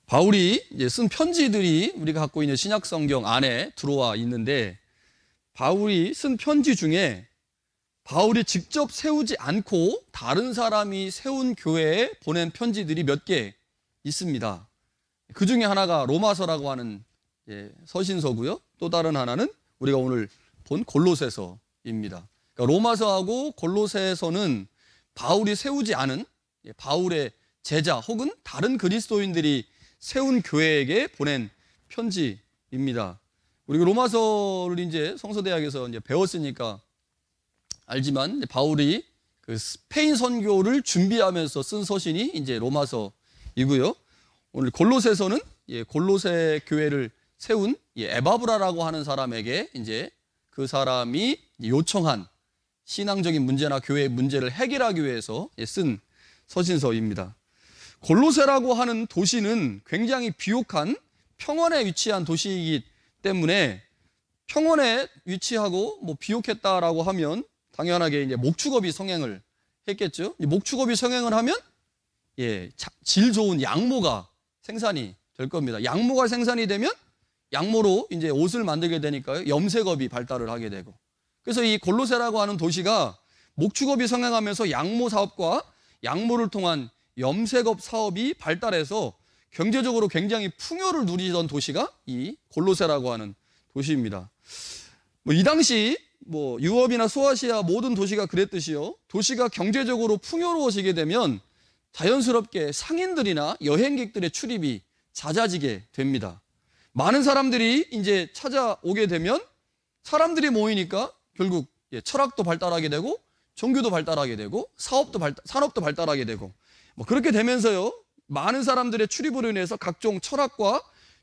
바울이 이제 쓴 편지들이 우리가 갖고 있는 신약 성경 안에 들어와 있는데, 바울이 쓴 편지 중에 바울이 직접 세우지 않고 다른 사람이 세운 교회에 보낸 편지들이 몇 개 있습니다. 그 중에 하나가 로마서라고 하는 서신서고요. 또 다른 하나는 우리가 오늘 본 골로새서입니다. 그러니까 로마서하고 골로새서는 바울이 세우지 않은 바울의 제자 혹은 다른 그리스도인들이 세운 교회에게 보낸 편지입니다. 우리가 로마서를 이제 성서대학에서 이제 배웠으니까 알지만, 바울이 그 스페인 선교를 준비하면서 쓴 서신이 이제 로마서이고요. 오늘 골로새서는 골로새 교회를 세운 에바브라라고 하는 사람에게 이제 그 사람이 요청한 신앙적인 문제나 교회의 문제를 해결하기 위해서 쓴 서신서입니다. 골로새라고 하는 도시는 굉장히 비옥한 평원에 위치한 도시이기 때문에, 평원에 위치하고 비옥했다라고 하면 당연하게 이제 목축업이 성행을 했겠죠. 목축업이 성행을 하면 질 좋은 양모가 생산이 될 겁니다. 양모가 생산이 되면 양모로 이제 옷을 만들게 되니까요, 염색업이 발달을 하게 되고, 그래서 이 골로새라고 하는 도시가 목축업이 성행하면서 양모 사업과 양모를 통한 염색업 사업이 발달해서 경제적으로 굉장히 풍요를 누리던 도시가 이 골로새라고 하는 도시입니다. 이 당시 유럽이나 소아시아 모든 도시가 그랬듯이요, 도시가 경제적으로 풍요로워지게 되면 자연스럽게 상인들이나 여행객들의 출입이 잦아지게 됩니다. 많은 사람들이 이제 찾아오게 되면 사람들이 모이니까 결국 철학도 발달하게 되고 종교도 발달하게 되고 산업도 발달하게 되고, 그렇게 되면서요, 많은 사람들의 출입으로 인해서 각종 철학과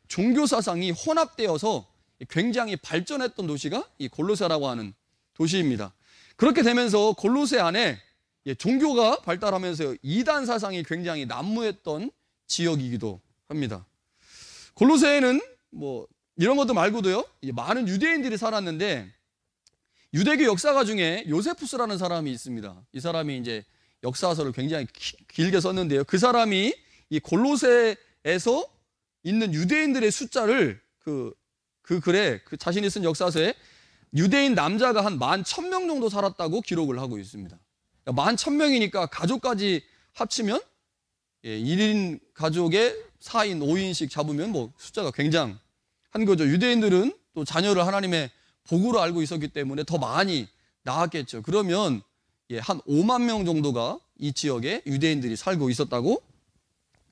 종교 사상이 혼합되어서 굉장히 발전했던 도시가 이 골로새라고 하는 도시입니다. 그렇게 되면서 골로새 안에 종교가 발달하면서 이단 사상이 굉장히 난무했던 지역이기도 합니다. 골로새에는 이런 것도 말고도요, 많은 유대인들이 살았는데, 유대교 역사가 중에 요세푸스라는 사람이 있습니다. 이 사람이 이제 역사서를 굉장히 길게 썼는데요, 그 사람이 이 골로새에서 있는 유대인들의 숫자를 그 자신이 쓴 역사서에 유대인 남자가 한 11,000명 정도 살았다고 기록을 하고 있습니다. 11,000명이니까 가족까지 합치면 1인 가족에 4인, 5인씩 잡으면 숫자가 굉장한 거죠. 유대인들은 또 자녀를 하나님의 복으로 알고 있었기 때문에 더 많이 낳았겠죠. 그러면 한 5만 명 정도가 이 지역에 유대인들이 살고 있었다고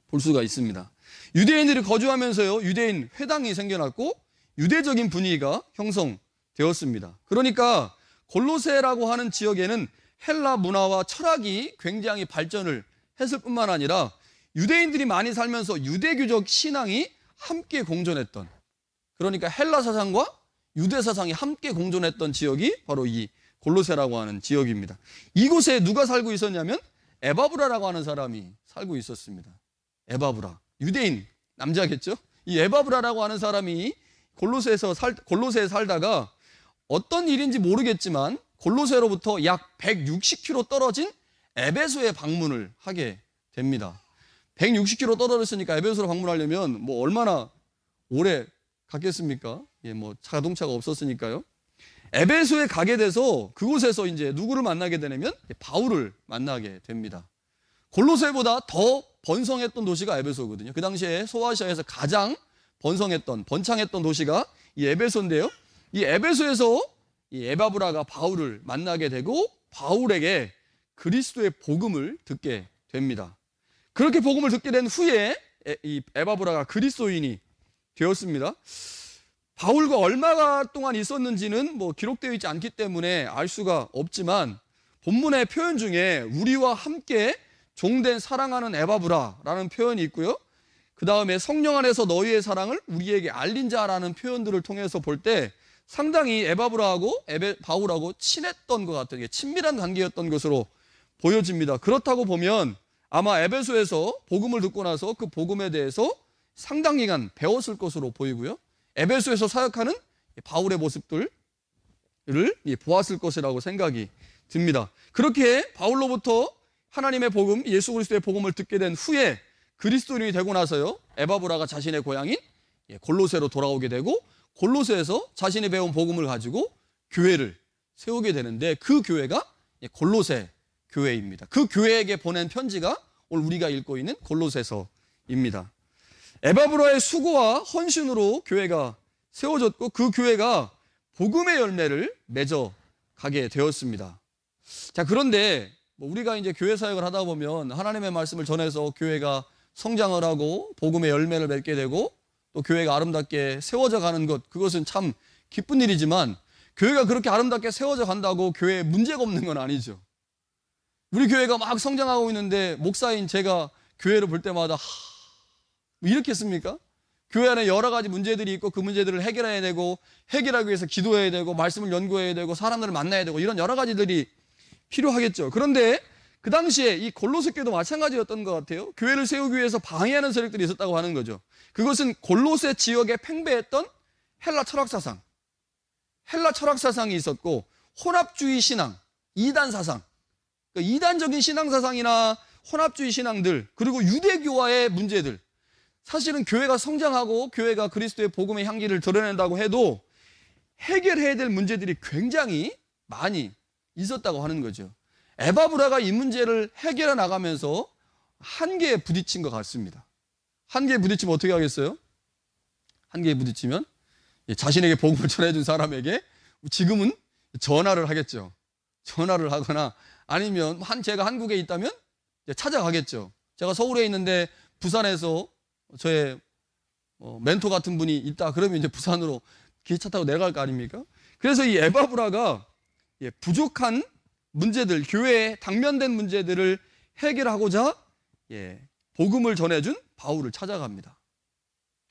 볼 수가 있습니다. 유대인들이 거주하면서요, 유대인 회당이 생겨났고 유대적인 분위기가 형성되었습니다. 그러니까 골로새라고 하는 지역에는 헬라 문화와 철학이 굉장히 발전을 했을 뿐만 아니라 유대인들이 많이 살면서 유대교적 신앙이 함께 공존했던, 그러니까 헬라 사상과 유대 사상이 함께 공존했던 지역이 바로 이 골로새라고 하는 지역입니다. 이곳에 누가 살고 있었냐면 에바브라라고 하는 사람이 살고 있었습니다. 에바브라, 유대인 남자겠죠? 이 에바브라라고 하는 사람이 골로새에 살다가 어떤 일인지 모르겠지만 골로새로부터 약 160km 떨어진 에베소에 방문을 하게 됩니다. 160km 떨어졌으니까 에베소로 방문하려면 얼마나 오래 갔겠습니까? 자동차가 없었으니까요. 에베소에 가게 돼서 그곳에서 이제 누구를 만나게 되냐면 바울을 만나게 됩니다. 골로새보다 더 번성했던 도시가 에베소거든요. 그 당시에 소아시아에서 가장 번창했던 도시가 이 에베소인데요, 이 에베소에서 이 에바브라가 바울을 만나게 되고 바울에게 그리스도의 복음을 듣게 됩니다. 그렇게 복음을 듣게 된 후에 이 에바브라가 그리스도인이 되었습니다. 바울과 얼마 동안 있었는지는 기록되어 있지 않기 때문에 알 수가 없지만, 본문의 표현 중에 우리와 함께 종된 사랑하는 에바브라라는 표현이 있고요, 그 다음에 성령 안에서 너희의 사랑을 우리에게 알린 자라는 표현들을 통해서 볼 때 상당히 에바브라하고 바울하고 친했던 것 같은, 친밀한 관계였던 것으로 보여집니다. 그렇다고 보면 아마 에베소에서 복음을 듣고 나서 그 복음에 대해서 상당 기간 배웠을 것으로 보이고요, 에베소에서 사역하는 바울의 모습들을 보았을 것이라고 생각이 듭니다. 그렇게 바울로부터 하나님의 복음, 예수 그리스도의 복음을 듣게 된 후에 그리스도인이 되고 나서요, 에바브라가 자신의 고향인 골로새로 돌아오게 되고, 골로새에서 자신이 배운 복음을 가지고 교회를 세우게 되는데, 그 교회가 골로새 교회입니다. 그 교회에게 보낸 편지가 오늘 우리가 읽고 있는 골로새서입니다. 에바브라의 수고와 헌신으로 교회가 세워졌고, 그 교회가 복음의 열매를 맺어 가게 되었습니다. 자, 그런데 우리가 이제 교회 사역을 하다 보면 하나님의 말씀을 전해서 교회가 성장을 하고 복음의 열매를 맺게 되고 또 교회가 아름답게 세워져 가는 것, 그것은 참 기쁜 일이지만, 교회가 그렇게 아름답게 세워져 간다고 교회에 문제가 없는 건 아니죠. 우리 교회가 막 성장하고 있는데 목사인 제가 교회를 볼 때마다 뭐 이렇게 했습니까? 교회 안에 여러 가지 문제들이 있고 그 문제들을 해결해야 되고, 해결하기 위해서 기도해야 되고, 말씀을 연구해야 되고, 사람들을 만나야 되고, 이런 여러 가지들이 필요하겠죠. 그런데 그 당시에 이 골로새 교회도 마찬가지였던 것 같아요. 교회를 세우기 위해서 방해하는 세력들이 있었다고 하는 거죠. 그것은 골로새 지역에 팽배했던 헬라 철학사상이 있었고, 혼합주의 신앙, 이단 사상, 그러니까 이단적인 신앙 사상이나 혼합주의 신앙들, 그리고 유대교와의 문제들, 사실은 교회가 성장하고 교회가 그리스도의 복음의 향기를 드러낸다고 해도 해결해야 될 문제들이 굉장히 많이 있었다고 하는 거죠. 에바브라가 이 문제를 해결해 나가면서 한계에 부딪힌 것 같습니다. 한계에 부딪히면 어떻게 하겠어요? 한계에 부딪히면 자신에게 복음을 전해준 사람에게 지금은 전화를 하겠죠. 전화를 하거나 아니면 제가 한국에 있다면 찾아가겠죠. 제가 서울에 있는데 부산에서 저의 멘토 같은 분이 있다 그러면 이제 부산으로 기차 타고 내려갈 거 아닙니까? 그래서 이 에바브라가 부족한 문제들, 교회에 당면된 문제들을 해결하고자 복음을 전해준 바울을 찾아갑니다.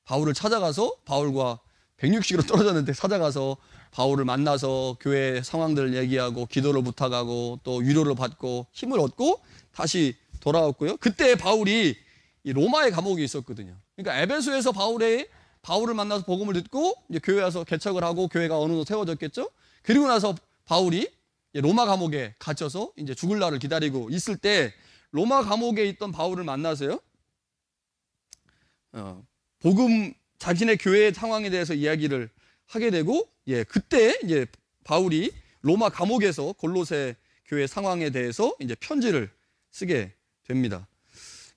바울을 찾아가서, 바울과 160km 떨어졌는데 찾아가서 바울을 만나서 교회 상황들을 얘기하고 기도를 부탁하고 또 위로를 받고 힘을 얻고 다시 돌아왔고요. 그때 바울이 이 로마의 감옥에 있었거든요. 그러니까 에베소에서 바울을 만나서 복음을 듣고 이제 교회 와서 개척을 하고 교회가 어느 정도 세워졌겠죠. 그리고 나서 바울이 로마 감옥에 갇혀서 이제 죽을 날을 기다리고 있을 때 로마 감옥에 있던 바울을 만나서요, 복음, 자신의 교회의 상황에 대해서 이야기를 하게 되고, 그때 이제 바울이 로마 감옥에서 골로새 교회 상황에 대해서 이제 편지를 쓰게 됩니다.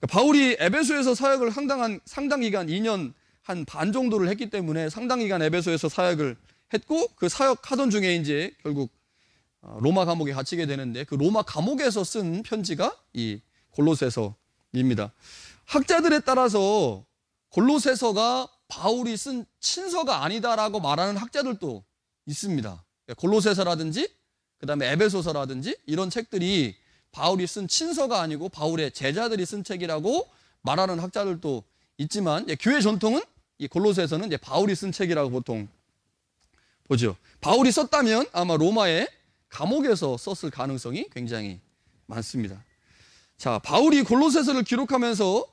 바울이 에베소에서 사역을 상당 기간 2년 한 반 정도를 했기 때문에 상당 기간 에베소에서 사역을 했고, 그 사역하던 중에 이제 결국 로마 감옥에 갇히게 되는데, 그 로마 감옥에서 쓴 편지가 이 골로새서입니다. 학자들에 따라서 골로새서가 바울이 쓴 친서가 아니다라고 말하는 학자들도 있습니다. 골로새서라든지 그다음에 에베소서라든지 이런 책들이 바울이 쓴 친서가 아니고 바울의 제자들이 쓴 책이라고 말하는 학자들도 있지만, 교회 전통은 이 골로새서는 이제 바울이 쓴 책이라고 보통 보죠. 바울이 썼다면 아마 로마의 감옥에서 썼을 가능성이 굉장히 많습니다. 자, 바울이 골로새서를 기록하면서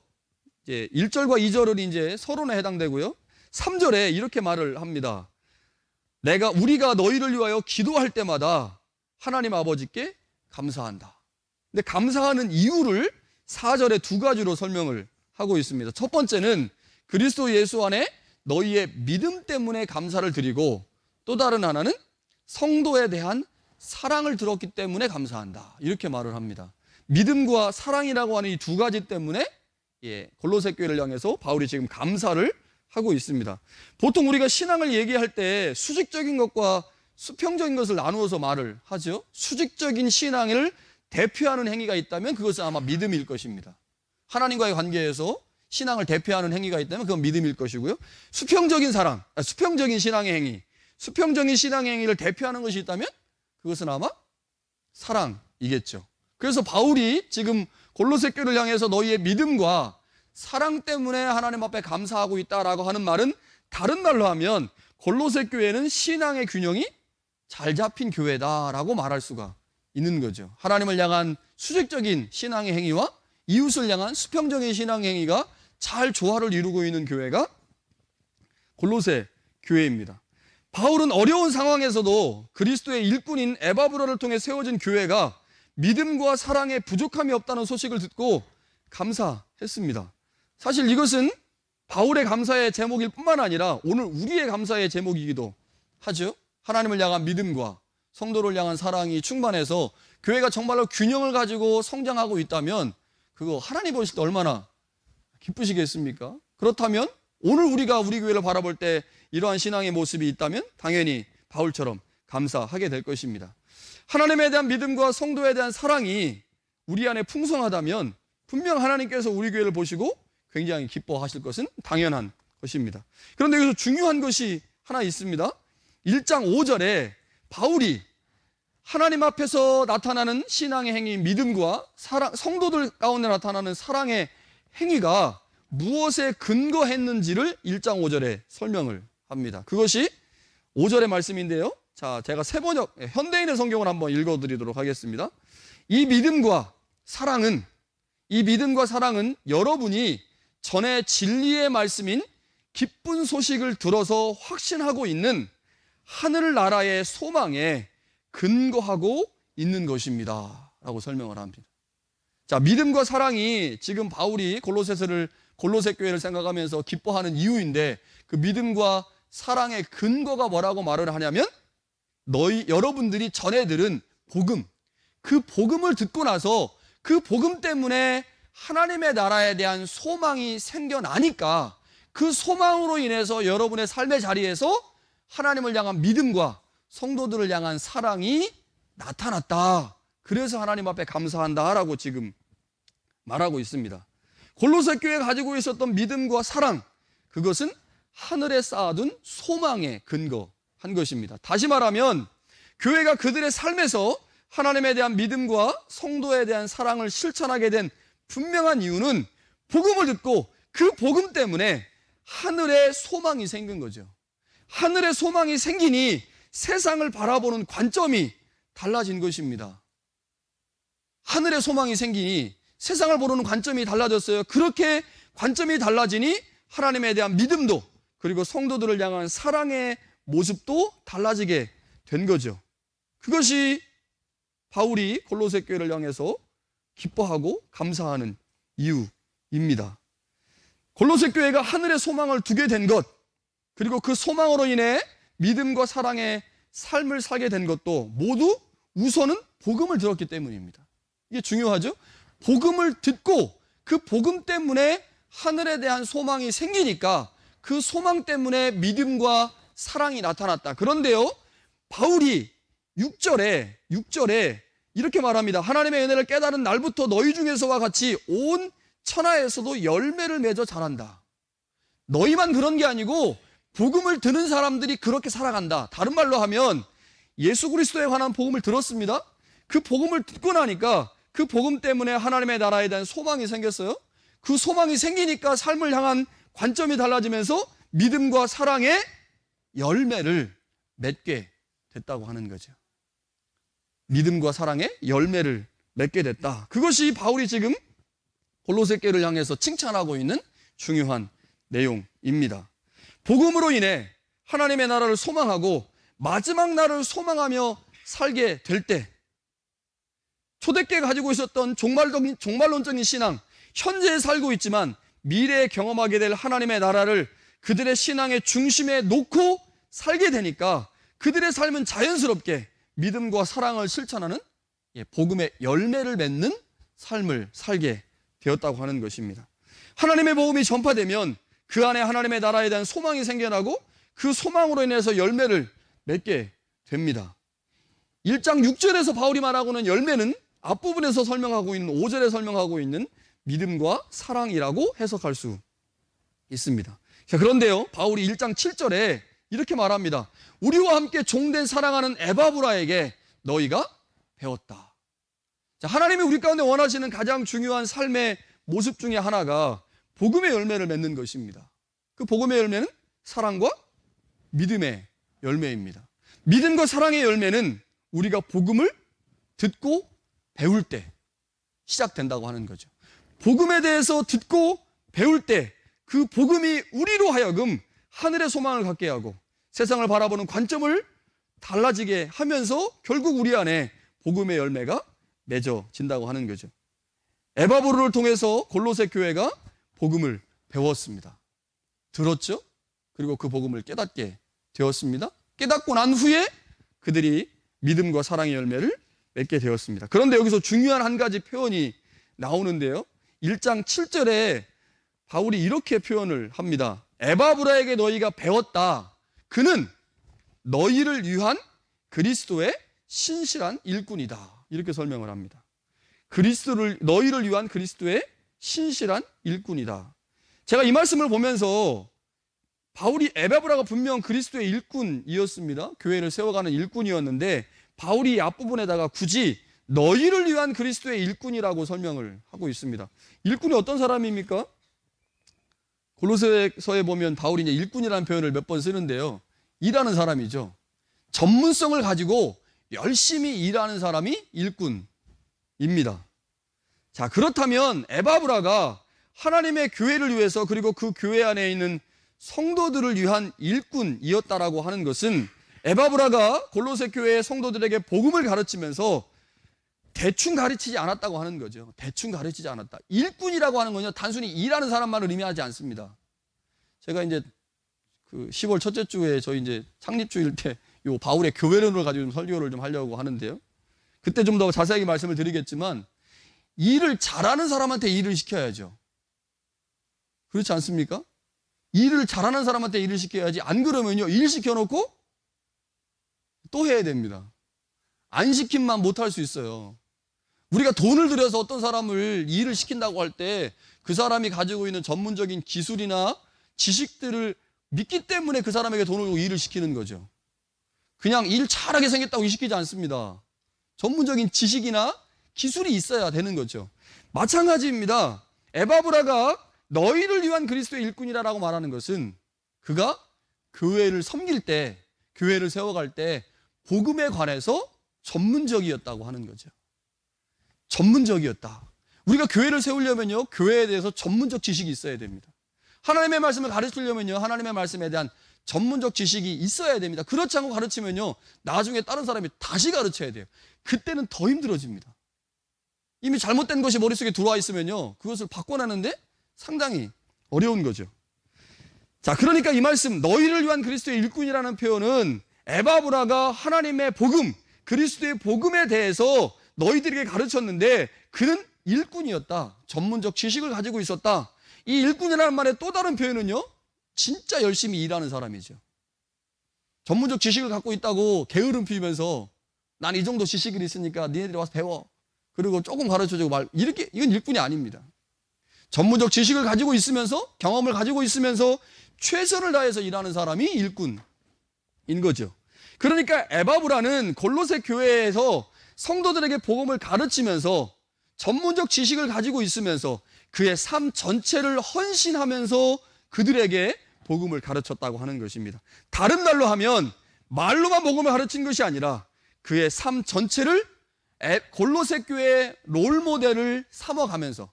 이제 1절과 2절은 이제 서론에 해당되고요. 3절에 이렇게 말을 합니다. 우리가 너희를 위하여 기도할 때마다 하나님 아버지께 감사한다. 근데 감사하는 이유를 4절에 두 가지로 설명을 하고 있습니다. 첫 번째는 그리스도 예수 안에 너희의 믿음 때문에 감사를 드리고, 또 다른 하나는 성도에 대한 사랑을 들었기 때문에 감사한다. 이렇게 말을 합니다. 믿음과 사랑이라고 하는 이 두 가지 때문에 골로새 교회를 향해서 바울이 지금 감사를 하고 있습니다. 보통 우리가 신앙을 얘기할 때 수직적인 것과 수평적인 것을 나누어서 말을 하죠. 수직적인 신앙을 대표하는 행위가 있다면 그것은 아마 믿음일 것입니다. 하나님과의 관계에서 신앙을 대표하는 행위가 있다면 그건 믿음일 것이고요. 수평적인 신앙의 행위, 수평적인 신앙의 행위를 대표하는 것이 있다면 그것은 아마 사랑이겠죠. 그래서 바울이 지금 골로새 교회를 향해서 너희의 믿음과 사랑 때문에 하나님 앞에 감사하고 있다라고 하는 말은, 다른 말로 하면 골로새 교회는 신앙의 균형이 잘 잡힌 교회다라고 말할 수가 있는 거죠. 하나님을 향한 수직적인 신앙의 행위와 이웃을 향한 수평적인 신앙의 행위가 잘 조화를 이루고 있는 교회가 골로새 교회입니다. 바울은 어려운 상황에서도 그리스도의 일꾼인 에바브라를 통해 세워진 교회가 믿음과 사랑에 부족함이 없다는 소식을 듣고 감사했습니다. 사실 이것은 바울의 감사의 제목일 뿐만 아니라 오늘 우리의 감사의 제목이기도 하죠. 하나님을 향한 믿음과 성도를 향한 사랑이 충만해서 교회가 정말로 균형을 가지고 성장하고 있다면 그거 하나님 보실 때 얼마나 기쁘시겠습니까? 그렇다면 오늘 우리가 우리 교회를 바라볼 때 이러한 신앙의 모습이 있다면 당연히 바울처럼 감사하게 될 것입니다. 하나님에 대한 믿음과 성도에 대한 사랑이 우리 안에 풍성하다면 분명 하나님께서 우리 교회를 보시고 굉장히 기뻐하실 것은 당연한 것입니다. 그런데 여기서 중요한 것이 하나 있습니다. 1장 5절에 바울이 하나님 앞에서 나타나는 신앙의 행위, 믿음과 사랑, 성도들 가운데 나타나는 사랑의 행위가 무엇에 근거했는지를 1장 5절에 설명을 합니다. 그것이 5절의 말씀인데요. 자, 제가 새번역 현대인의 성경을 한번 읽어드리도록 하겠습니다. 이 믿음과 사랑은 여러분이 전에 진리의 말씀인 기쁜 소식을 들어서 확신하고 있는 하늘나라의 소망에 근거하고 있는 것입니다 라고 설명을 합니다. 자, 믿음과 사랑이 지금 바울이 골로새 교회를 생각하면서 기뻐하는 이유인데 그 믿음과 사랑의 근거가 뭐라고 말을 하냐면 여러분들이 전해 들은 복음, 그 복음을 듣고 나서 그 복음 때문에 하나님의 나라에 대한 소망이 생겨나니까 그 소망으로 인해서 여러분의 삶의 자리에서 하나님을 향한 믿음과 성도들을 향한 사랑이 나타났다. 그래서 하나님 앞에 감사한다라고 지금 말하고 있습니다. 골로새 교회가 가지고 있었던 믿음과 사랑, 그것은 하늘에 쌓아둔 소망에 근거한 것입니다. 다시 말하면 교회가 그들의 삶에서 하나님에 대한 믿음과 성도에 대한 사랑을 실천하게 된 분명한 이유는 복음을 듣고 그 복음 때문에 하늘에 소망이 생긴 거죠. 하늘에 소망이 생기니 세상을 바라보는 관점이 달라진 것입니다. 하늘에 소망이 생기니 세상을 보는 관점이 달라졌어요. 그렇게 관점이 달라지니 하나님에 대한 믿음도 그리고 성도들을 향한 사랑의 모습도 달라지게 된 거죠. 그것이 바울이 골로새 교회를 향해서 기뻐하고 감사하는 이유입니다. 골로새 교회가 하늘의 소망을 두게 된 것, 그리고 그 소망으로 인해 믿음과 사랑의 삶을 살게 된 것도 모두 우선은 복음을 들었기 때문입니다. 이게 중요하죠? 복음을 듣고 그 복음 때문에 하늘에 대한 소망이 생기니까 그 소망 때문에 믿음과 사랑이 나타났다. 그런데요, 바울이 6절에 이렇게 말합니다. 하나님의 은혜를 깨달은 날부터 너희 중에서와 같이 온 천하에서도 열매를 맺어 자란다. 너희만 그런 게 아니고 복음을 듣는 사람들이 그렇게 살아간다. 다른 말로 하면 예수 그리스도에 관한 복음을 들었습니다. 그 복음을 듣고 나니까 그 복음 때문에 하나님의 나라에 대한 소망이 생겼어요. 그 소망이 생기니까 삶을 향한 관점이 달라지면서 믿음과 사랑의 열매를 맺게 됐다고 하는 거죠. 믿음과 사랑의 열매를 맺게 됐다. 그것이 바울이 지금 골로새 교회를 향해서 칭찬하고 있는 중요한 내용입니다. 복음으로 인해 하나님의 나라를 소망하고 마지막 날을 소망하며 살게 될 때 초대교회가 가지고 있었던 종말론적인 신앙, 현재에 살고 있지만 미래에 경험하게 될 하나님의 나라를 그들의 신앙의 중심에 놓고 살게 되니까 그들의 삶은 자연스럽게 믿음과 사랑을 실천하는 복음의 열매를 맺는 삶을 살게 되었다고 하는 것입니다. 하나님의 복음이 전파되면 그 안에 하나님의 나라에 대한 소망이 생겨나고 그 소망으로 인해서 열매를 맺게 됩니다. 1장 6절에서 바울이 말하고 있는 열매는 앞부분에서 설명하고 있는 5절에 설명하고 있는 믿음과 사랑이라고 해석할 수 있습니다. 자, 그런데요, 바울이 1장 7절에 이렇게 말합니다. 우리와 함께 종된 사랑하는 에바브라에게 너희가 배웠다. 자, 하나님이 우리 가운데 원하시는 가장 중요한 삶의 모습 중에 하나가 복음의 열매를 맺는 것입니다. 그 복음의 열매는 사랑과 믿음의 열매입니다. 믿음과 사랑의 열매는 우리가 복음을 듣고 배울 때 시작된다고 하는 거죠. 복음에 대해서 듣고 배울 때 그 복음이 우리로 하여금 하늘의 소망을 갖게 하고 세상을 바라보는 관점을 달라지게 하면서 결국 우리 안에 복음의 열매가 맺어진다고 하는 거죠. 에바브로를 통해서 골로새 교회가 복음을 배웠습니다. 들었죠? 그리고 그 복음을 깨닫게 되었습니다. 깨닫고 난 후에 그들이 믿음과 사랑의 열매를 맺게 되었습니다. 그런데 여기서 중요한 한 가지 표현이 나오는데요. 1장 7절에 바울이 이렇게 표현을 합니다. 에바브라에게 너희가 배웠다. 그는 너희를 위한 그리스도의 신실한 일꾼이다. 이렇게 설명을 합니다. 너희를 위한 그리스도의 신실한 일꾼이다. 제가 이 말씀을 보면서 바울이 에바브라가 분명 그리스도의 일꾼이었습니다. 교회를 세워가는 일꾼이었는데 바울이 이 앞부분에다가 굳이 너희를 위한 그리스도의 일꾼이라고 설명을 하고 있습니다. 일꾼이 어떤 사람입니까? 골로새서에 보면 바울이 이제 일꾼이라는 표현을 몇 번 쓰는데요. 일하는 사람이죠. 전문성을 가지고 열심히 일하는 사람이 일꾼입니다. 자, 그렇다면 에바브라가 하나님의 교회를 위해서 그리고 그 교회 안에 있는 성도들을 위한 일꾼이었다라고 하는 것은 에바브라가 골로새 교회의 성도들에게 복음을 가르치면서 대충 가르치지 않았다고 하는 거죠. 대충 가르치지 않았다. 일꾼이라고 하는 건요, 단순히 일하는 사람만을 의미하지 않습니다. 제가 이제 그 10월 첫째 주에 저희 이제 창립주일 때 요 바울의 교회론을 가지고 좀 설교를 좀 하려고 하는데요. 그때 좀 더 자세하게 말씀을 드리겠지만 일을 잘하는 사람한테 일을 시켜야죠. 그렇지 않습니까? 일을 잘하는 사람한테 일을 시켜야지. 안 그러면요, 일 시켜놓고 또 해야 됩니다. 안 시킴만 못할 수 있어요. 우리가 돈을 들여서 어떤 사람을 일을 시킨다고 할 때 그 사람이 가지고 있는 전문적인 기술이나 지식들을 믿기 때문에 그 사람에게 돈을 주고 일을 시키는 거죠. 그냥 일 잘하게 생겼다고 일 시키지 않습니다. 전문적인 지식이나 기술이 있어야 되는 거죠. 마찬가지입니다. 에바브라가 너희를 위한 그리스도의 일꾼이라고 말하는 것은 그가 교회를 섬길 때, 교회를 세워갈 때 복음에 관해서 전문적이었다고 하는 거죠. 전문적이었다. 우리가 교회를 세우려면요, 교회에 대해서 전문적 지식이 있어야 됩니다. 하나님의 말씀을 가르치려면요, 하나님의 말씀에 대한 전문적 지식이 있어야 됩니다. 그렇지 않고 가르치면요, 나중에 다른 사람이 다시 가르쳐야 돼요. 그때는 더 힘들어집니다. 이미 잘못된 것이 머릿속에 들어와 있으면요, 그것을 바꿔내는데 상당히 어려운 거죠. 자, 그러니까 이 말씀, 너희를 위한 그리스도의 일꾼이라는 표현은 에바브라가 하나님의 복음, 그리스도의 복음에 대해서 너희들에게 가르쳤는데 그는 일꾼이었다. 전문적 지식을 가지고 있었다. 이 일꾼이라는 말의 또 다른 표현은요, 진짜 열심히 일하는 사람이죠. 전문적 지식을 갖고 있다고 게으름 피우면서 난 이 정도 지식이 있으니까 니네들이 와서 배워. 그리고 조금 가르쳐주고 이렇게, 이건 일꾼이 아닙니다. 전문적 지식을 가지고 있으면서, 경험을 가지고 있으면서 최선을 다해서 일하는 사람이 일꾼인 거죠. 그러니까 에바브라는 골로새 교회에서 성도들에게 복음을 가르치면서 전문적 지식을 가지고 있으면서 그의 삶 전체를 헌신하면서 그들에게 복음을 가르쳤다고 하는 것입니다. 다른 말로 하면 말로만 복음을 가르친 것이 아니라 그의 삶 전체를 골로새 교회의 롤모델을 삼아가면서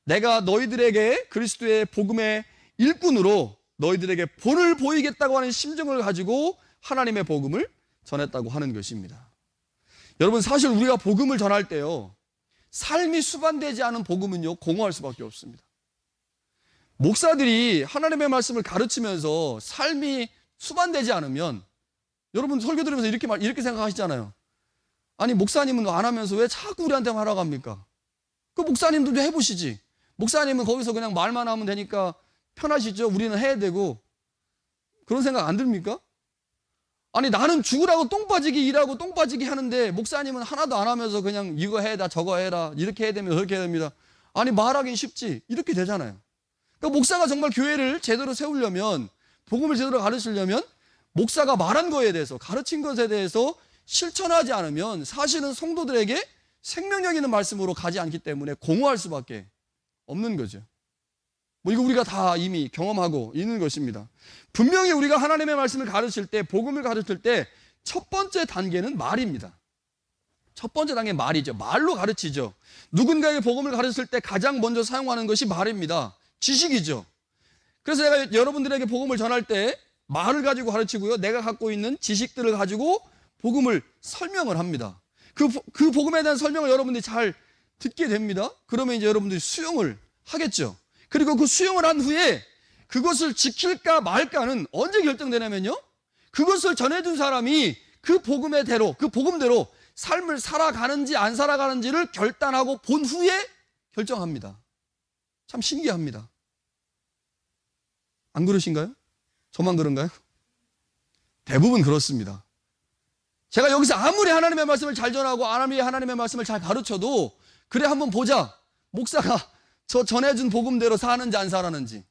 내가 너희들에게 그리스도의 복음의 일꾼으로 너희들에게 본을 보이겠다고 하는 심정을 가지고 하나님의 복음을 전했다고 하는 것입니다. 여러분, 사실 우리가 복음을 전할 때요, 삶이 수반되지 않은 복음은요, 공허할 수밖에 없습니다. 목사들이 하나님의 말씀을 가르치면서 삶이 수반되지 않으면 여러분 설교 들으면서 이렇게 생각하시잖아요. 아니, 목사님은 안 하면서 왜 자꾸 우리한테만 하라고 합니까? 그 목사님들도 해보시지. 목사님은 거기서 그냥 말만 하면 되니까 편하시죠? 우리는 해야 되고. 그런 생각 안 듭니까? 아니, 나는 죽으라고 똥 빠지기 일하고 똥 빠지기 하는데 목사님은 하나도 안 하면서 그냥 이거 해라 저거 해라 이렇게 해야 됩니다 저렇게 해야 됩니다. 아니, 말하긴 쉽지. 이렇게 되잖아요. 그러니까 목사가 정말 교회를 제대로 세우려면, 복음을 제대로 가르치려면 목사가 말한 거에 대해서, 가르친 것에 대해서 실천하지 않으면 사실은 성도들에게 생명력 있는 말씀으로 가지 않기 때문에 공허할 수밖에 없는 거죠. 이거 우리가 다 이미 경험하고 있는 것입니다. 분명히 우리가 하나님의 말씀을 가르칠 때, 복음을 가르칠 때 첫 번째 단계는 말입니다. 첫 번째 단계는 말이죠. 말로 가르치죠. 누군가에게 복음을 가르칠 때 가장 먼저 사용하는 것이 말입니다. 지식이죠. 그래서 제가 여러분들에게 복음을 전할 때 말을 가지고 가르치고요, 내가 갖고 있는 지식들을 가지고 복음을 설명을 합니다. 그 복음에 대한 설명을 여러분들이 잘 듣게 됩니다. 그러면 이제 여러분들이 수용을 하겠죠. 그리고 그 수용을 한 후에 그것을 지킬까 말까는 언제 결정되냐면요, 그것을 전해준 사람이 그 복음대로 삶을 살아가는지 안 살아가는지를 결단하고 본 후에 결정합니다. 참 신기합니다. 안 그러신가요? 저만 그런가요? 대부분 그렇습니다. 제가 여기서 아무리 하나님의 말씀을 잘 전하고 하나님의 말씀을 잘 가르쳐도, 그래 한번 보자, 목사가 저 전해준 복음대로 사는지 안 사는지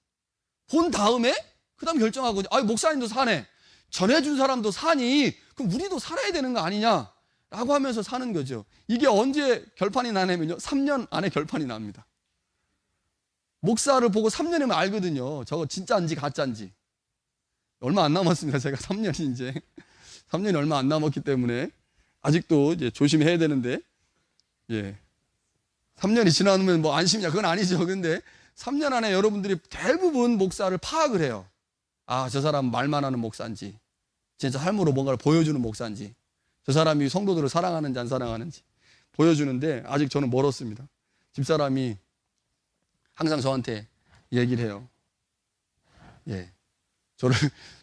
본 다음에 그 다음 결정하거든요. 목사님도 사네, 전해준 사람도 사니 그럼 우리도 살아야 되는 거 아니냐 라고 하면서 사는 거죠. 이게 언제 결판이 나냐면요, 3년 안에 결판이 납니다. 목사를 보고 3년이면 알거든요, 저거 진짜인지 가짜인지. 얼마 안 남았습니다. 제가 3년이 얼마 안 남았기 때문에 아직도 이제 조심해야 되는데, 3년이 지나면 뭐 안심이냐, 그건 아니죠. 근데 3년 안에 여러분들이 대부분 목사를 파악을 해요. 저 사람 말만 하는 목사인지, 진짜 삶으로 뭔가를 보여주는 목사인지, 저 사람이 성도들을 사랑하는지 안 사랑하는지 보여주는데, 아직 저는 멀었습니다. 집사람이 항상 저한테 얘기를 해요.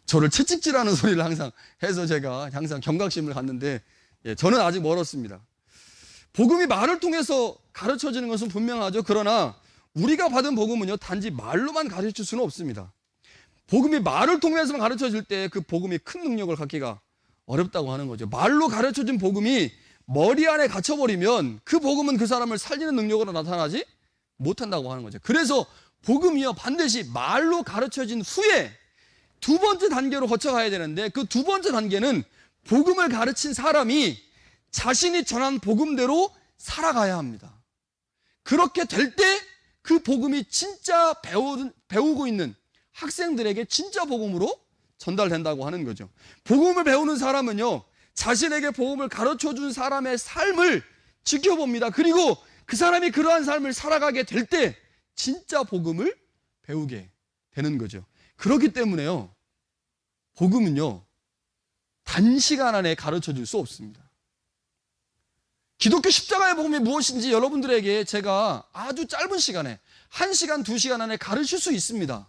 저를 채찍질하는 소리를 항상 해서 제가 항상 경각심을 갖는데, 저는 아직 멀었습니다. 복음이 말을 통해서 가르쳐지는 것은 분명하죠. 그러나 우리가 받은 복음은요, 단지 말로만 가르칠 수는 없습니다. 복음이 말을 통해서만 가르쳐질 때 그 복음이 큰 능력을 갖기가 어렵다고 하는 거죠. 말로 가르쳐진 복음이 머리 안에 갇혀버리면 그 복음은 그 사람을 살리는 능력으로 나타나지 못한다고 하는 거죠. 그래서 복음이요, 반드시 말로 가르쳐진 후에 두 번째 단계로 거쳐가야 되는데, 그 두 번째 단계는 복음을 가르친 사람이 자신이 전한 복음대로 살아가야 합니다. 그렇게 될 때 그 복음이 진짜 배우고 있는 학생들에게 진짜 복음으로 전달된다고 하는 거죠. 복음을 배우는 사람은요, 자신에게 복음을 가르쳐준 사람의 삶을 지켜봅니다. 그리고 그 사람이 그러한 삶을 살아가게 될 때 진짜 복음을 배우게 되는 거죠. 그렇기 때문에요, 복음은요, 단시간 안에 가르쳐 줄 수 없습니다. 기독교 십자가의 복음이 무엇인지 여러분들에게 제가 아주 짧은 시간에 1시간, 2시간 안에 가르칠 수 있습니다.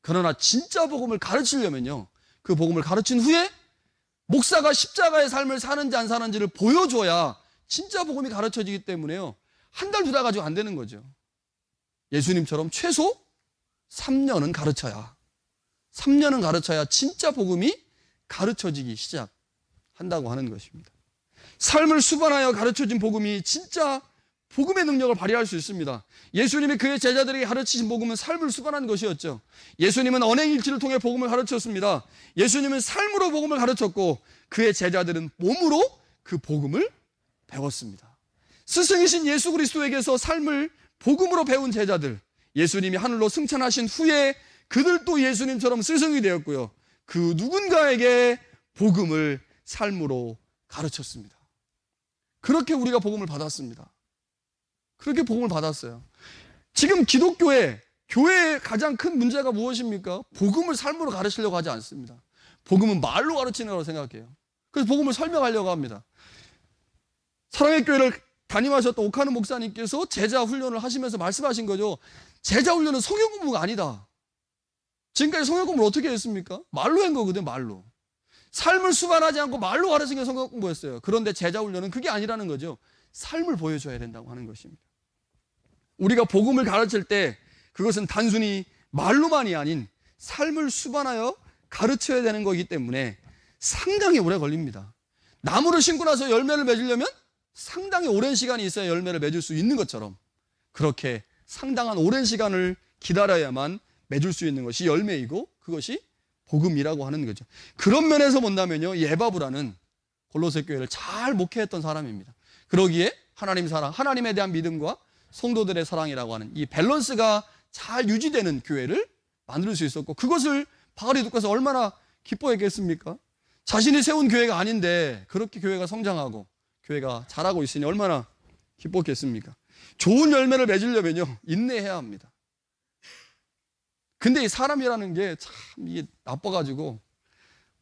그러나 진짜 복음을 가르치려면요, 그 복음을 가르친 후에 목사가 십자가의 삶을 사는지 안 사는지를 보여줘야 진짜 복음이 가르쳐지기 때문에요, 한 달, 2달 가지고 안 되는 거죠. 예수님처럼 최소 3년은 가르쳐야 진짜 복음이 가르쳐지기 시작한다고 하는 것입니다. 삶을 수반하여 가르쳐진 복음이 진짜 복음의 능력을 발휘할 수 있습니다. 예수님이 그의 제자들에게 가르치신 복음은 삶을 수반한 것이었죠. 예수님은 언행일치를 통해 복음을 가르쳤습니다. 예수님은 삶으로 복음을 가르쳤고, 그의 제자들은 몸으로 그 복음을 배웠습니다. 스승이신 예수 그리스도에게서 삶을 복음으로 배운 제자들, 예수님이 하늘로 승천하신 후에 그들도 예수님처럼 스승이 되었고요, 그 누군가에게 복음을 삶으로 가르쳤습니다. 그렇게 우리가 복음을 받았습니다. 그렇게 복음을 받았어요. 지금 교회의 가장 큰 문제가 무엇입니까? 복음을 삶으로 가르치려고 하지 않습니다. 복음은 말로 가르치는 거라고 생각해요. 그래서 복음을 설명하려고 합니다. 사랑의 교회를 담임하셨던 오카노 목사님께서 제자 훈련을 하시면서 말씀하신 거죠. 제자 훈련은 성경 공부가 아니다. 지금까지 성경 공부를 어떻게 했습니까? 말로 한 거거든요, 말로. 삶을 수반하지 않고 말로 가르치는 게 성경 공부였어요. 그런데 제자 훈련은 그게 아니라는 거죠. 삶을 보여줘야 된다고 하는 것입니다. 우리가 복음을 가르칠 때 그것은 단순히 말로만이 아닌 삶을 수반하여 가르쳐야 되는 거기 때문에 상당히 오래 걸립니다. 나무를 심고 나서 열매를 맺으려면 상당히 오랜 시간이 있어야 열매를 맺을 수 있는 것처럼, 그렇게 상당한 오랜 시간을 기다려야만 맺을 수 있는 것이 열매이고, 그것이 복음이라고 하는 거죠. 그런 면에서 본다면요, 예바브라는 골로새 교회를 잘 목회했던 사람입니다. 그러기에 하나님 사랑, 하나님에 대한 믿음과 성도들의 사랑이라고 하는 이 밸런스가 잘 유지되는 교회를 만들 수 있었고, 그것을 바울이 듣고서 얼마나 기뻐했겠습니까? 자신이 세운 교회가 아닌데 그렇게 교회가 성장하고 교회가 잘하고 있으니 얼마나 기뻤겠습니까? 좋은 열매를 맺으려면요, 인내해야 합니다. 근데 이 사람이라는 게 참 이게 나빠가지고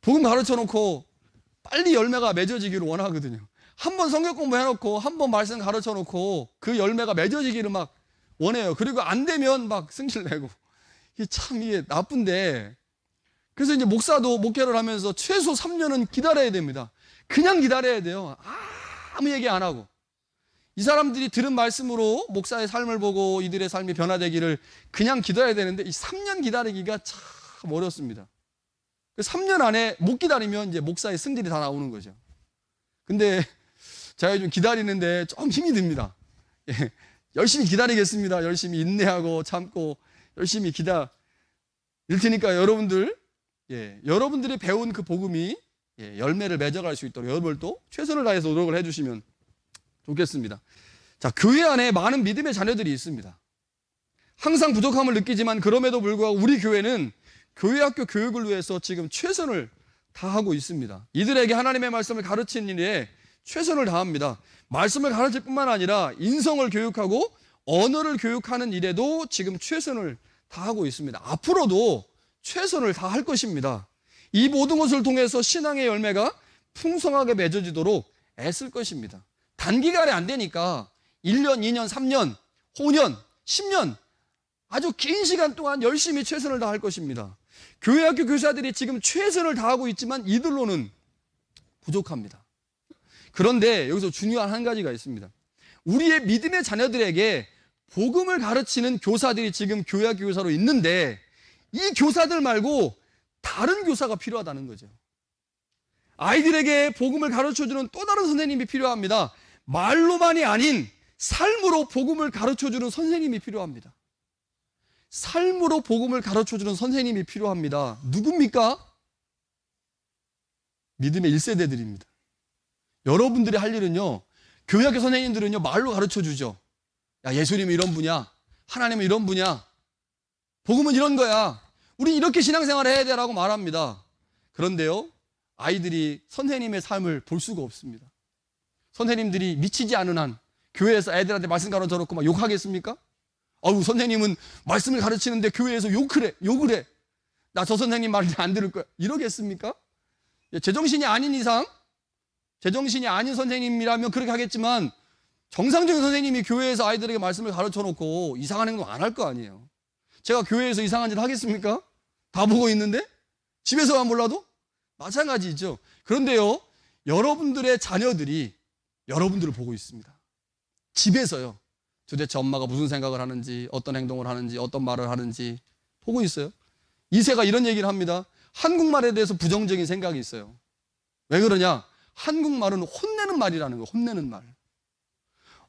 복음 가르쳐 놓고 빨리 열매가 맺어지기를 원하거든요. 한번 성경 공부해 놓고 한번 말씀 가르쳐 놓고 그 열매가 맺어지기를 막 원해요. 그리고 안 되면 막 승질 내고. 이게 나쁜데. 그래서 이제 목회를 하면서 최소 3년은 기다려야 됩니다. 그냥 기다려야 돼요. 아무 얘기 안 하고. 이 사람들이 들은 말씀으로 목사의 삶을 보고 이들의 삶이 변화되기를 그냥 기다려야 되는데 이 3년 기다리기가 참 어렵습니다. 3년 안에 못 기다리면 이제 목사의 승질이 다 나오는 거죠. 근데 제가 좀 기다리는데 좀 힘이 듭니다. 예, 열심히 기다리겠습니다. 열심히 인내하고 참고 열심히 기다릴 테니까 여러분들, 여러분들이 배운 그 복음이 열매를 맺어갈 수 있도록 여러분들도 최선을 다해서 노력을 해주시면 좋겠습니다. 자, 교회 안에 많은 믿음의 자녀들이 있습니다. 항상 부족함을 느끼지만 그럼에도 불구하고 우리 교회는 교회 학교 교육을 위해서 지금 최선을 다하고 있습니다. 이들에게 하나님의 말씀을 가르치는 일에 최선을 다합니다. 말씀을 가르칠 뿐만 아니라 인성을 교육하고 언어를 교육하는 일에도 지금 최선을 다하고 있습니다. 앞으로도 최선을 다할 것입니다. 이 모든 것을 통해서 신앙의 열매가 풍성하게 맺어지도록 애쓸 것입니다. 단기간에 안 되니까 1년, 2년, 3년, 5년, 10년 아주 긴 시간 동안 열심히 최선을 다할 것입니다. 교회 학교 교사들이 지금 최선을 다하고 있지만 이들로는 부족합니다. 그런데 여기서 중요한 한 가지가 있습니다. 우리의 믿음의 자녀들에게 복음을 가르치는 교사들이 지금 교회 학교 교사로 있는데 이 교사들 말고 다른 교사가 필요하다는 거죠. 아이들에게 복음을 가르쳐주는 또 다른 선생님이 필요합니다. 말로만이 아닌 삶으로 복음을 가르쳐주는 선생님이 필요합니다. 삶으로 복음을 가르쳐주는 선생님이 필요합니다. 누굽니까? 믿음의 1세대들입니다. 여러분들이 할 일은요, 교회학교 선생님들은요, 말로 가르쳐주죠. 야, 예수님은 이런 분이야. 하나님은 이런 분이야. 복음은 이런 거야. 우리 이렇게 신앙생활을 해야 되라고 말합니다. 그런데요, 아이들이 선생님의 삶을 볼 수가 없습니다. 선생님들이 미치지 않은 한 교회에서 애들한테 말씀 가르쳐 놓고 막 욕하겠습니까? 아우, 선생님은 말씀을 가르치는데 교회에서 욕을 해. 나 저 선생님 말 안 들을 거야. 이러겠습니까? 제정신이 아닌 이상, 제정신이 아닌 선생님이라면 그렇게 하겠지만 정상적인 선생님이 교회에서 아이들에게 말씀을 가르쳐 놓고 이상한 행동 안 할 거 아니에요. 제가 교회에서 이상한 짓 하겠습니까? 다 보고 있는데? 집에서만 몰라도? 마찬가지죠. 그런데요, 여러분들의 자녀들이 여러분들을 보고 있습니다. 집에서요. 도대체 엄마가 무슨 생각을 하는지, 어떤 행동을 하는지, 어떤 말을 하는지 보고 있어요. 이세가 이런 얘기를 합니다. 한국말에 대해서 부정적인 생각이 있어요. 왜 그러냐? 한국말은 혼내는 말이라는 거예요. 혼내는 말.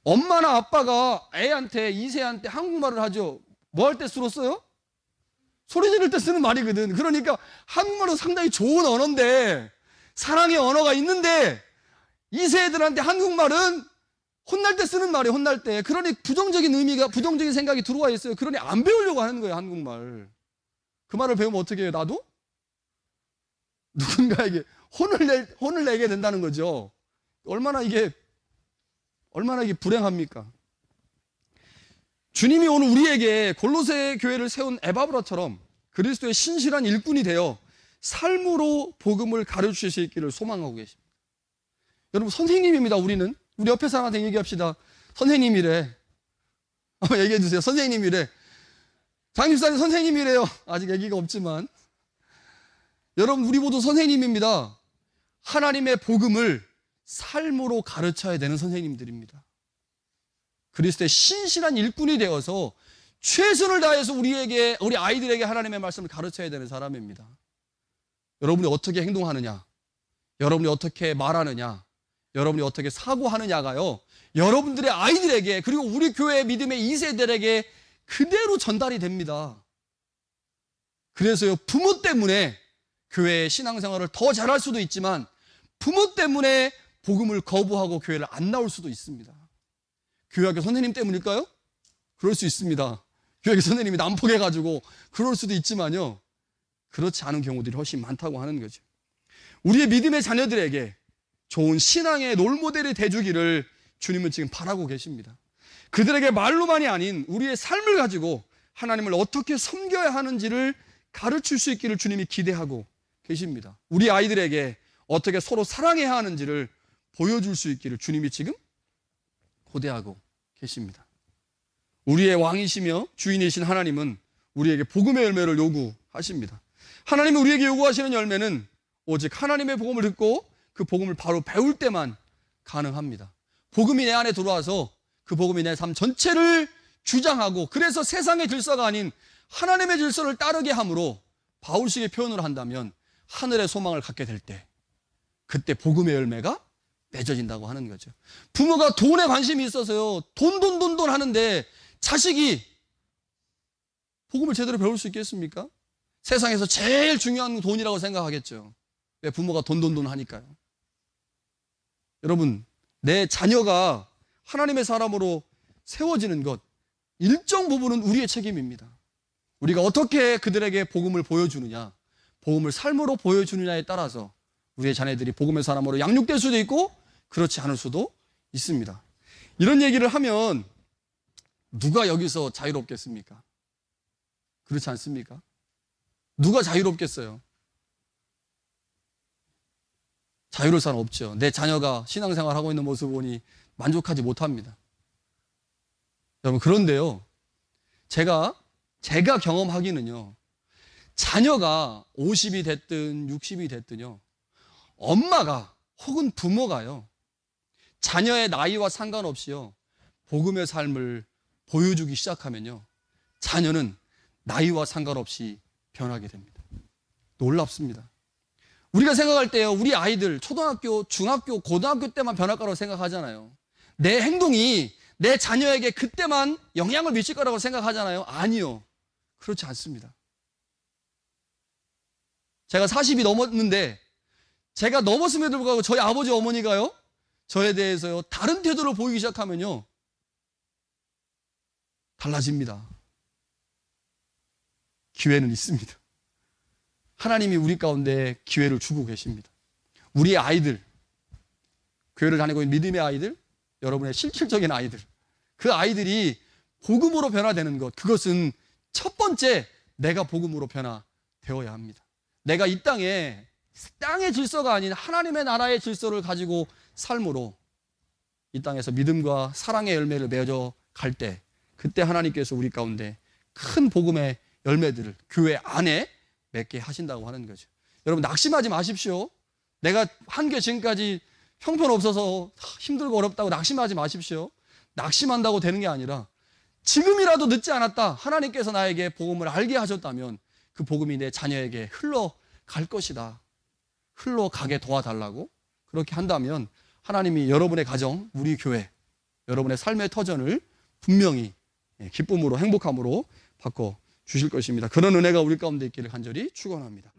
엄마나 아빠가 애한테, 이세한테 한국말을 하죠. 뭐 할 때 쓰러 써요? 소리 지를 때 쓰는 말이거든. 그러니까 한국말은 상당히 좋은 언어인데, 사랑의 언어가 있는데, 이세애들한테 한국말은 혼날 때 쓰는 말이에요. 혼날 때. 그러니 부정적인 의미가, 부정적인 생각이 들어와 있어요. 그러니 안 배우려고 하는 거예요. 한국말. 그 말을 배우면 어떻게 해요? 나도? 누군가에게 혼을 내게 된다는 거죠. 얼마나 이게 불행합니까? 주님이 오늘 우리에게 골로새 교회를 세운 에바브라처럼 그리스도의 신실한 일꾼이 되어 삶으로 복음을 가르치실 수 있기를 소망하고 계십니다. 여러분, 선생님입니다. 우리는. 우리 옆에 사람한테 얘기합시다. 선생님이래. 한번 얘기해 주세요. 선생님이래. 장집사님 선생님이래요. 아직 얘기가 없지만. 여러분, 우리 모두 선생님입니다. 하나님의 복음을 삶으로 가르쳐야 되는 선생님들입니다. 그리스도의 신실한 일꾼이 되어서 최선을 다해서 우리 아이들에게 하나님의 말씀을 가르쳐야 되는 사람입니다. 여러분이 어떻게 행동하느냐, 여러분이 어떻게 말하느냐, 여러분이 어떻게 사고하느냐가요, 여러분들의 아이들에게, 그리고 우리 교회의 믿음의 2세들에게 그대로 전달이 됩니다. 그래서요, 부모 때문에 교회의 신앙생활을 더 잘할 수도 있지만 부모 때문에 복음을 거부하고 교회를 안 나올 수도 있습니다. 교회학교 선생님 때문일까요? 그럴 수 있습니다. 교회학교 선생님이 난폭해가지고 그럴 수도 있지만요, 그렇지 않은 경우들이 훨씬 많다고 하는 거죠. 우리의 믿음의 자녀들에게 좋은 신앙의 롤모델이 돼주기를 주님은 지금 바라고 계십니다. 그들에게 말로만이 아닌 우리의 삶을 가지고 하나님을 어떻게 섬겨야 하는지를 가르칠 수 있기를 주님이 기대하고 계십니다. 우리 아이들에게 어떻게 서로 사랑해야 하는지를 보여줄 수 있기를 주님이 지금 고대하고 계십니다. 우리의 왕이시며 주인이신 하나님은 우리에게 복음의 열매를 요구하십니다. 하나님이 우리에게 요구하시는 열매는 오직 하나님의 복음을 듣고 그 복음을 바로 배울 때만 가능합니다. 복음이 내 안에 들어와서 그 복음이 내 삶 전체를 주장하고, 그래서 세상의 질서가 아닌 하나님의 질서를 따르게 함으로 바울식의 표현을 한다면 하늘의 소망을 갖게 될 때, 그때 복음의 열매가 맺어진다고 하는 거죠. 부모가 돈에 관심이 있어서요, 돈 하는데 자식이 복음을 제대로 배울 수 있겠습니까? 세상에서 제일 중요한 돈이라고 생각하겠죠. 왜? 부모가 돈 하니까요. 여러분, 내 자녀가 하나님의 사람으로 세워지는 것, 일정 부분은 우리의 책임입니다. 우리가 어떻게 그들에게 복음을 보여주느냐, 복음을 삶으로 보여주느냐에 따라서 우리의 자녀들이 복음의 사람으로 양육될 수도 있고 그렇지 않을 수도 있습니다. 이런 얘기를 하면 누가 여기서 자유롭겠습니까? 그렇지 않습니까? 누가 자유롭겠어요? 자유로울 사람 없죠. 내 자녀가 신앙생활 하고 있는 모습을 보니 만족하지 못합니다. 여러분, 그런데요, 제가 경험하기는요, 자녀가 50이 됐든 60이 됐든요, 엄마가 혹은 부모가요, 자녀의 나이와 상관없이요, 복음의 삶을 보여주기 시작하면요, 자녀는 나이와 상관없이 변하게 됩니다. 놀랍습니다. 우리가 생각할 때요, 우리 아이들 초등학교, 중학교, 고등학교 때만 변할 거라고 생각하잖아요. 내 행동이 내 자녀에게 그때만 영향을 미칠 거라고 생각하잖아요. 아니요, 그렇지 않습니다. 제가 40이 넘었는데, 제가 넘었음에도 불구하고 저희 아버지 어머니가요, 저에 대해서요, 다른 태도를 보이기 시작하면요, 달라집니다. 기회는 있습니다. 하나님이 우리 가운데 기회를 주고 계십니다. 우리의 아이들, 교회를 다니고 있는 믿음의 아이들, 여러분의 실질적인 아이들, 그 아이들이 복음으로 변화되는 것, 그것은 첫 번째 내가 복음으로 변화되어야 합니다. 내가 이 땅의 질서가 아닌 하나님의 나라의 질서를 가지고 삶으로 이 땅에서 믿음과 사랑의 열매를 맺어 갈 때, 그때 하나님께서 우리 가운데 큰 복음의 열매들을 교회 안에 맺게 하신다고 하는 거죠. 여러분, 낙심하지 마십시오. 내가 한 게 지금까지 형편없어서 힘들고 어렵다고 낙심하지 마십시오. 낙심한다고 되는 게 아니라 지금이라도 늦지 않았다, 하나님께서 나에게 복음을 알게 하셨다면 그 복음이 내 자녀에게 흘러갈 것이다, 흘러가게 도와달라고 그렇게 한다면 하나님이 여러분의 가정, 우리 교회, 여러분의 삶의 터전을 분명히 기쁨으로, 행복함으로 바꿔 주실 것입니다. 그런 은혜가 우리 가운데 있기를 간절히 축원합니다.